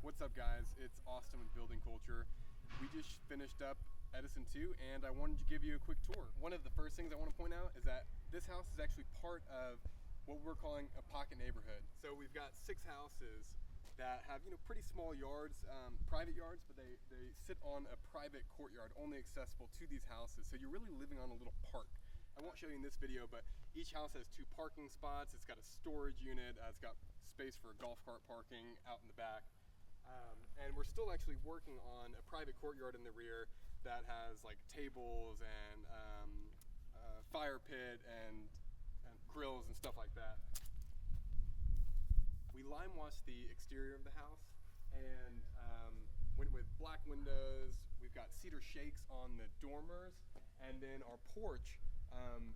What's up, guys? It's Austin with Building Culture. We just finished up Edison 2 and I wanted to give you a quick tour. One of the first things I want to point out is that this house is actually part of what we're calling a pocket neighborhood. So we've got 6 houses that have, pretty small yards, private yards, but they sit on a private courtyard only accessible to these houses. So you're really living on a little park. I won't show you in this video, but each house has 2 parking spots. It's got a storage unit. It's got space for golf cart parking out in the back. And we're still actually working on a private courtyard in the rear that has like tables and fire pit and grills and stuff like that. We lime washed the exterior of the house and went with black windows. We've got cedar shakes on the dormers, and then our porch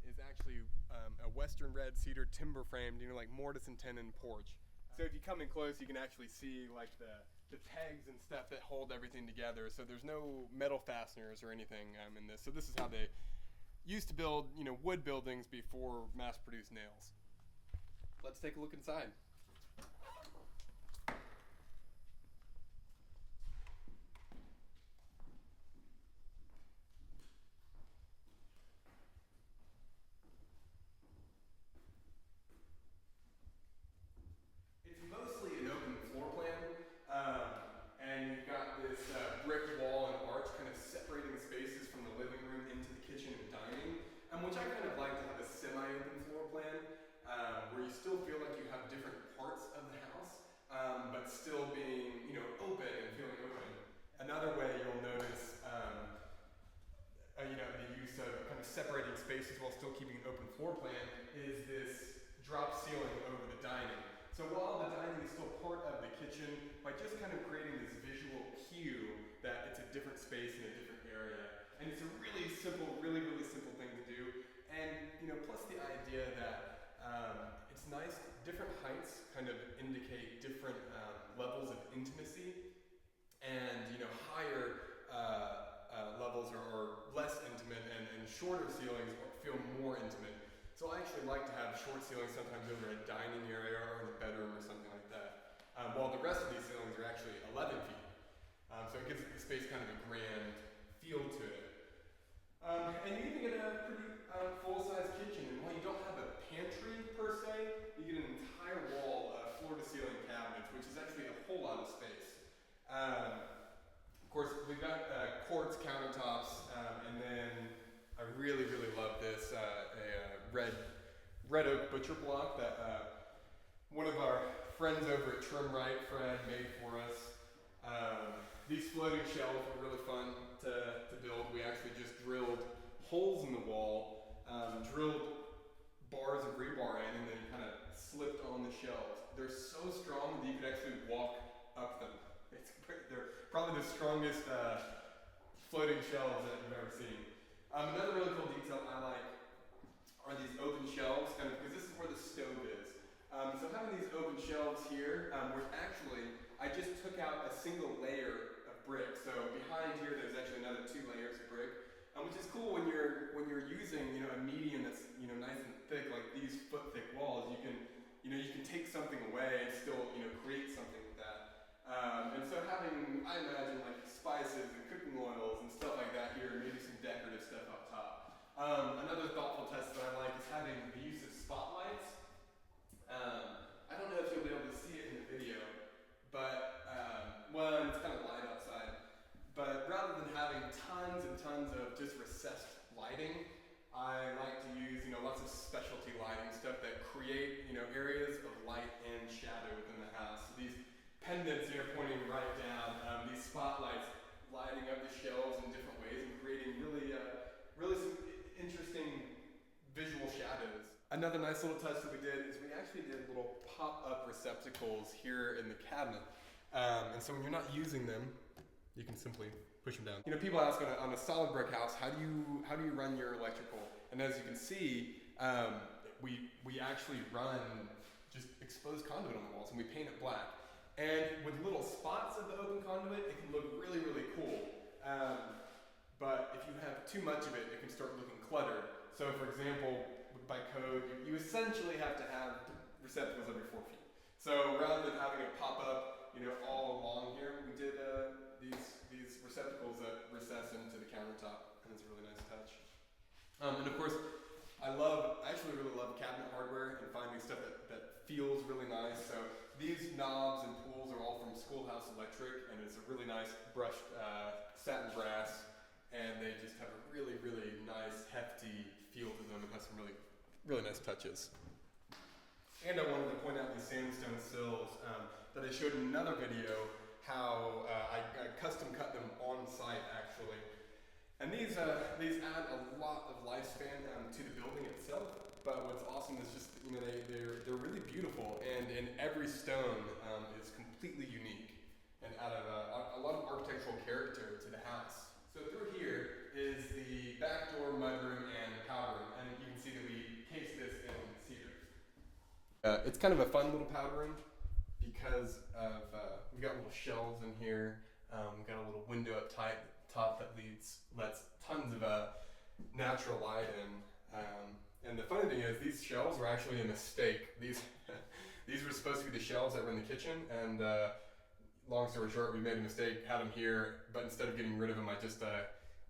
is actually a western red cedar timber framed, like mortise and tenon porch. So if you come in close, you can actually see like the pegs and stuff that hold everything together. So there's no metal fasteners or anything in this. So this is how they used to build, wood buildings before mass-produced nails. Let's take a look inside. It's mostly an open floor plan, and you've got this brick wall and arch kind of separating the spaces from the living room into the kitchen and dining, which I kind of like to have a semi-open floor plan, where you still feel like you have different parts of the house, but still being, open and feeling open. Another way you'll notice, the use of kind of separating spaces while still keeping an open floor plan is this drop ceiling over the dining. So while the dining is still part of the kitchen, by just kind of creating this visual cue that it's a different space in a different area. And it's a really simple, really simple thing to do. And, plus the idea that it's nice, different heights kind of indicate different levels of intimacy. And, higher levels are less intimate, and shorter ceilings feel more intimate. So I actually like to have short ceilings sometimes over a dining area or in the bedroom or something like that. While the rest of these ceilings are actually 11 feet. So it gives the space kind of a grand feel to it. And you even get a pretty full-size kitchen. And while you don't have a pantry per se, you get an entire wall of floor-to-ceiling cabinets, which is actually a whole lot of space. Of course, we've got quartz countertops, and then I really love this a red oak butcher block that one of our friends over at Trim Right, Fred, made for us. These floating shelves were really fun to build. We actually just drilled holes in the wall, drilled bars of rebar in, and then kind of slipped on the shelves. They're so strong that you could actually walk up them. They're probably the strongest floating shelves that you've ever seen. Another really cool detail I like are these open shelves, kind of because this is where the stove is. So having these open shelves here, where actually I just took out a single layer of brick. So behind here, there's actually another 2 layers of brick, which is cool when you're using a medium that's nice and thick, like these foot-thick walls. You can take something away and still create something with that. And so having, I imagine, like spices and cooking oils and stuff like that here, and maybe some decorative stuff up top. Another thoughtful touch that I like is having the use of spotlights. I don't know if you'll be able to see it in the video, but, it's kind of light outside. But rather than having tons and tons of just recessed lighting, I like to use, lots of specialty lighting stuff that create, areas of light and shadow within the house. So these pendants here pointing right down, these spotlights lighting up the shelves in different ways and creating really some interesting visual shadows. Another nice little touch that we did is we actually did little pop-up receptacles here in the cabinet. And so when you're not using them, you can simply push them down. People ask on a solid brick house, how do you run your electrical? And as you can see, we actually run just exposed conduit on the walls, and we paint it black. And with little spots of the open conduit, it can look really cool. But if you have too much of it, it can start looking cluttered. So for example, by code, you essentially have to have receptacles every 4 feet. So rather than having it pop up, all along here, And of course, I actually really love cabinet hardware and finding stuff that feels really nice. So these knobs and pulls are all from Schoolhouse Electric, and it's a really nice brushed satin brass, and they just have a really, really nice, hefty feel to them and have some really, really nice touches. And I wanted to point out these sandstone sills that I showed in another video, how I custom cut them on site actually. And these add a lot of lifespan to the building itself, but what's awesome is just, you know, they're really beautiful, and every stone is completely unique and add a lot of architectural character to the house. So through here is the back door, mudroom, and powder room, and you can see that we cased this in cedar. It's kind of a fun little powder room because of we've got little shelves in here. We've got a little window up top that lets tons of natural light in. And the funny thing is, these shelves were actually a mistake. These were supposed to be the shelves that were in the kitchen, and long story short, we made a mistake, had them here, but instead of getting rid of them, I just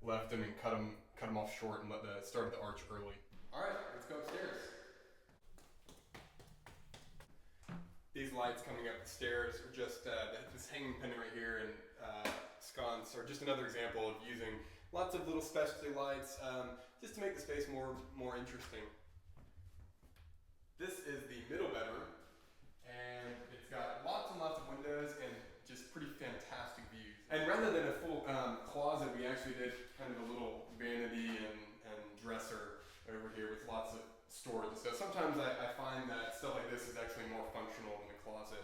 left them and cut them off short and started the arch early. All right, let's go upstairs. These lights coming up the stairs are just this hanging pendant right here and sconce are just another example of using lots of little specialty lights just to make the space more interesting. This is the middle bedroom, and it's got lots and lots of windows and just pretty fantastic views. And rather than a full closet, we actually did kind of a little vanity and dresser over here with lots of storage. So sometimes I find that stuff like this is actually more functional than a closet.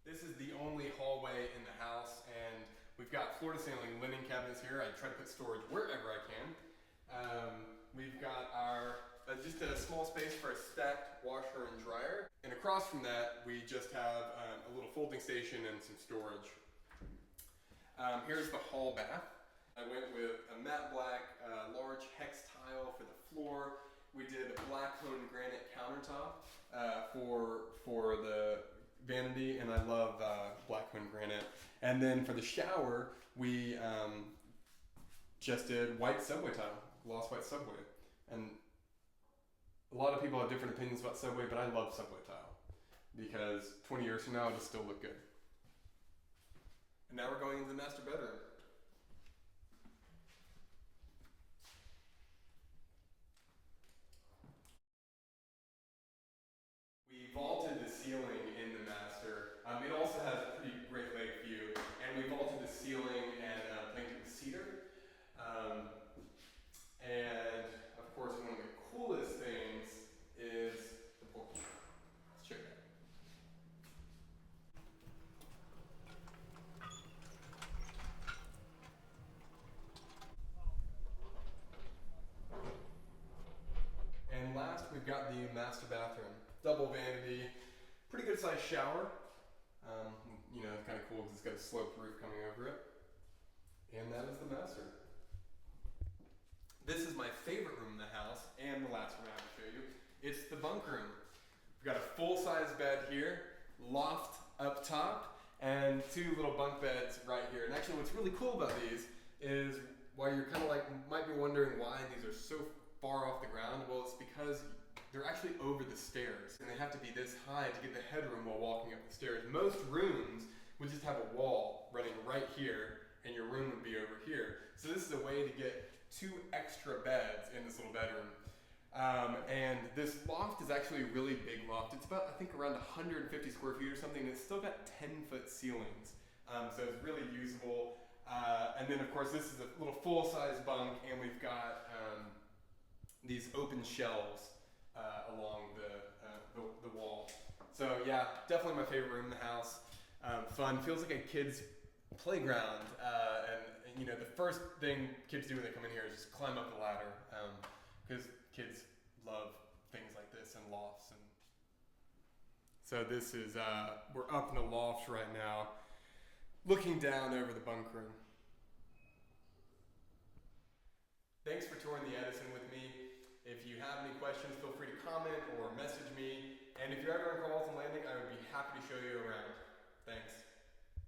This is the only hallway in the house, and we've got floor-to-ceiling linen cabinets here. I try to put storage wherever I can. We've got just a small space for a stacked washer and dryer. And across from that, we just have a little folding station and some storage. Here's the hall bath. I went with a matte black large hex tile for the floor. We did a black honed granite countertop for the vanity, and I love black honed granite. And then for the shower, we just did white subway tile, gloss white subway. And a lot of people have different opinions about subway, but I love subway tile because 20 years from now, it'll still look good. And now we're going into the master bedroom. We vaulted the ceiling in the master. It also has a pretty great lake view, and we vaulted the ceiling and planked it with cedar. And of course, one of the coolest things is the porch. Let's check it out. And last, we've got the master bathroom. Double vanity, pretty good sized shower. You know, kind of cool because it's got a sloped roof coming over it. And that is the master. This is my favorite room in the house, and the last room I have to show you. It's the bunk room. We've got a full-size bed here, loft up top, and two little bunk beds right here. And actually what's really cool about these is, while you're kind of like, might be wondering why these are so far off the ground, well, it's because they're actually over the stairs, and they have to be this high to get the headroom while walking up the stairs. Most rooms would just have a wall running right here, and your room would be over here. So this is a way to get 2 extra beds in this little bedroom. And this loft is actually a really big loft. It's about, I think, around 150 square feet or something, and it's still got 10-foot ceilings. So it's really usable. And then, of course, this is a little full-size bunk, and we've got these open shelves along the wall. So yeah, definitely my favorite room in the house. Fun, feels like a kid's playground. And you know, the first thing kids do when they come in here is just climb up the ladder, because kids love things like this and lofts. And so this is, we're up in the loft right now, looking down over the bunk room. Thanks for touring the Edison with me. If you have any questions, feel free to comment or message me. And if you're ever in Carlton Landing, I would be happy to show you around.